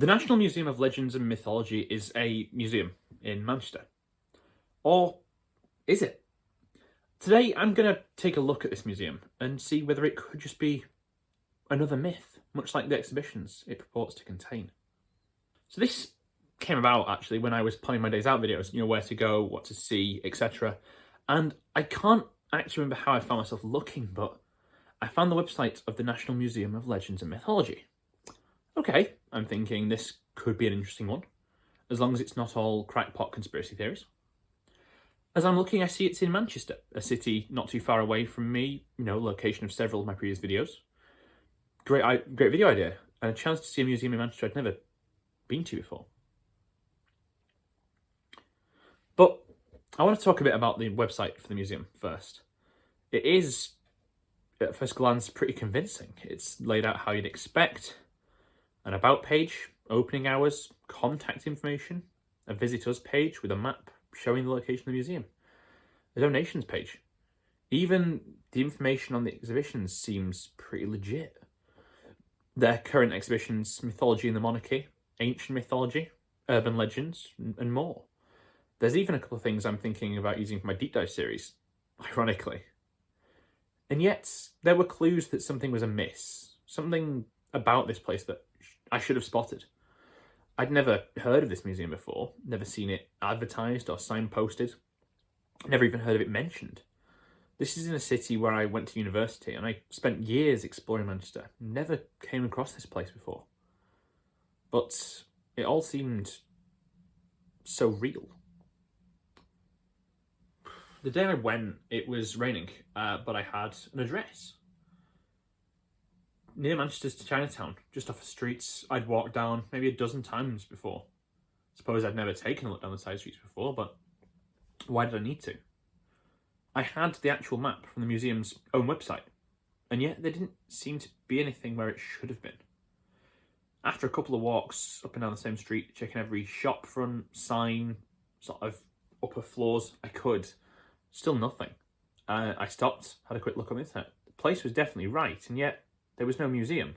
The National Museum of Legends and Mythology is a museum in Manchester. Or is it? Today I'm going to take a look at this museum and see whether it could just be another myth, much like the exhibitions it purports to contain. So this came about actually when I was planning my days out videos, where to go, what to see, etc. And I can't actually remember how I found myself looking, but I found the website of the National Museum of Legends and Mythology. Okay, I'm thinking this could be an interesting one, as long as it's not all crackpot conspiracy theories. As I'm looking, I see it's in Manchester, a city not too far away from me, location of several of my previous videos. Great video idea, and a chance to see a museum in Manchester I'd never been to before. But I want to talk a bit about the website for the museum first. It is, at first glance, pretty convincing. It's laid out how you'd expect: an about page, opening hours, contact information, a visit us page with a map showing the location of the museum, a donations page. Even the information on the exhibitions seems pretty legit. Their current exhibitions: Mythology and the Monarchy, Ancient Mythology, Urban Legends, and more. There's even a couple of things I'm thinking about using for my deep dive series, ironically. And yet, there were clues that something was amiss, something about this place that I should have spotted. I'd never heard of this museum before, never seen it advertised or signposted, never even heard of it mentioned. This is in a city where I went to university, and I spent years exploring Manchester. Never came across this place before. But it all seemed so real. The day I went, it was raining, but I had an address. Near Manchester's to Chinatown, just off the streets I'd walked down maybe a dozen times before. Suppose I'd never taken a look down the side streets before, but why did I need to? I had the actual map from the museum's own website, and yet there didn't seem to be anything where it should have been. After a couple of walks up and down the same street, checking every shop front, sign, sort of upper floors I could, still nothing. I stopped, had a quick look on the internet. The place was definitely right, and yet there was no museum,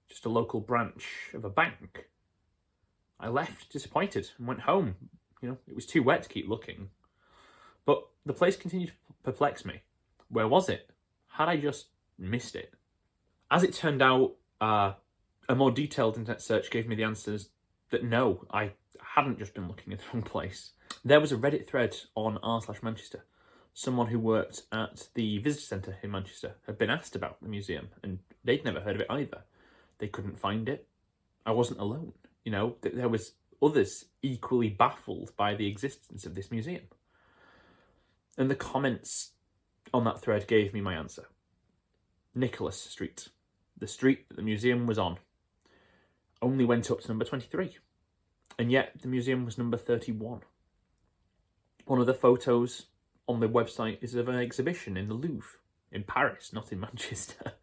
just a local branch of a bank. I left disappointed and went home. It was too wet to keep looking. But the place continued to perplex me. Where was it? Had I just missed it? As it turned out, a more detailed internet search gave me the answers that no, I hadn't just been looking in the wrong place. There was a Reddit thread on r/Manchester. Someone who worked at the visitor centre in Manchester had been asked about the museum, and they'd never heard of it either. They couldn't find it. I wasn't alone. There was others equally baffled by the existence of this museum. And the comments on that thread gave me my answer. Nicholas Street, the street that the museum was on, only went up to number 23. And yet the museum was number 31. One of the photos on the website is of an exhibition in the Louvre, in Paris, not in Manchester.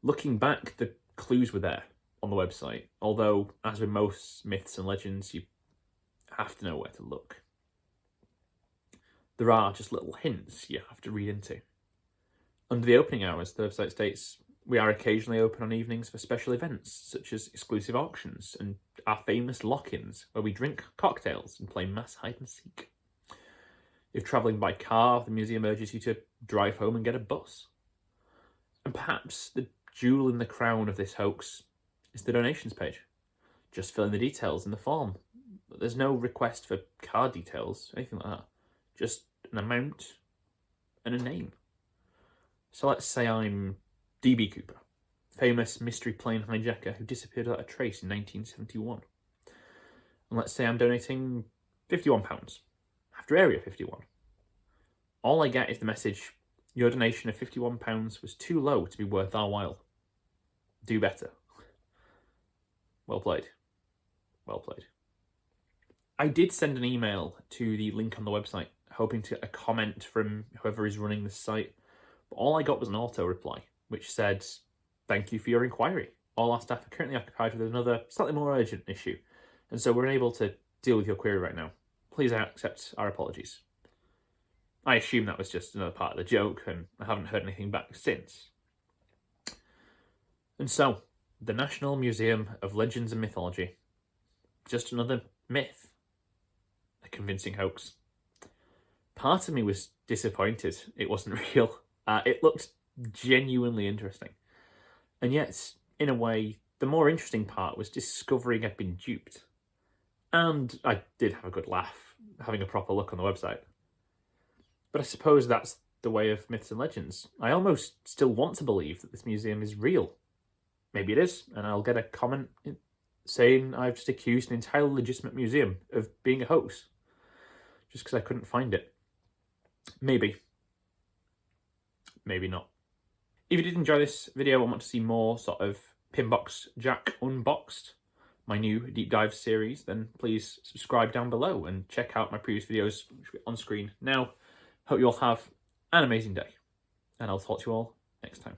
Looking back, the clues were there on the website, although, as with most myths and legends, you have to know where to look. There are just little hints you have to read into. Under the opening hours, the website states, we are occasionally open on evenings for special events, such as exclusive auctions and our famous lock-ins, where we drink cocktails and play mass hide-and-seek. If travelling by car, the museum urges you to drive home and get a bus. And perhaps the jewel in the crown of this hoax is the donations page. Just fill in the details in the form. But there's no request for card details, anything like that. Just an amount and a name. So let's say I'm D.B. Cooper, famous mystery plane hijacker who disappeared without a trace in 1971. And let's say I'm donating £51 after Area 51. All I get is the message, your donation of £51 was too low to be worth our while. Do better. Well played. Well played. I did send an email to the link on the website, hoping to get a comment from whoever is running the site, but all I got was an auto reply, which said, thank you for your inquiry. All our staff are currently occupied with another slightly more urgent issue, and so we're unable to deal with your query right now. Please accept our apologies. I assume that was just another part of the joke, and I haven't heard anything back since. And so, The National Museum of Legends and Mythology. Just another myth. A convincing hoax. Part of me was disappointed it wasn't real. It looked genuinely interesting. And yet, in a way, the more interesting part was discovering I'd been duped. And I did have a good laugh, having a proper look on the website. But I suppose that's the way of myths and legends. I almost still want to believe that this museum is real. Maybe it is, and I'll get a comment saying I've just accused an entirely legitimate museum of being a hoax, just because I couldn't find it. Maybe. Maybe not. If you did enjoy this video and want to see more sort of Pinbox Jack Unboxed, my new deep dive series, then please subscribe down below and check out my previous videos on screen now. Hope you all have an amazing day, and I'll talk to you all next time.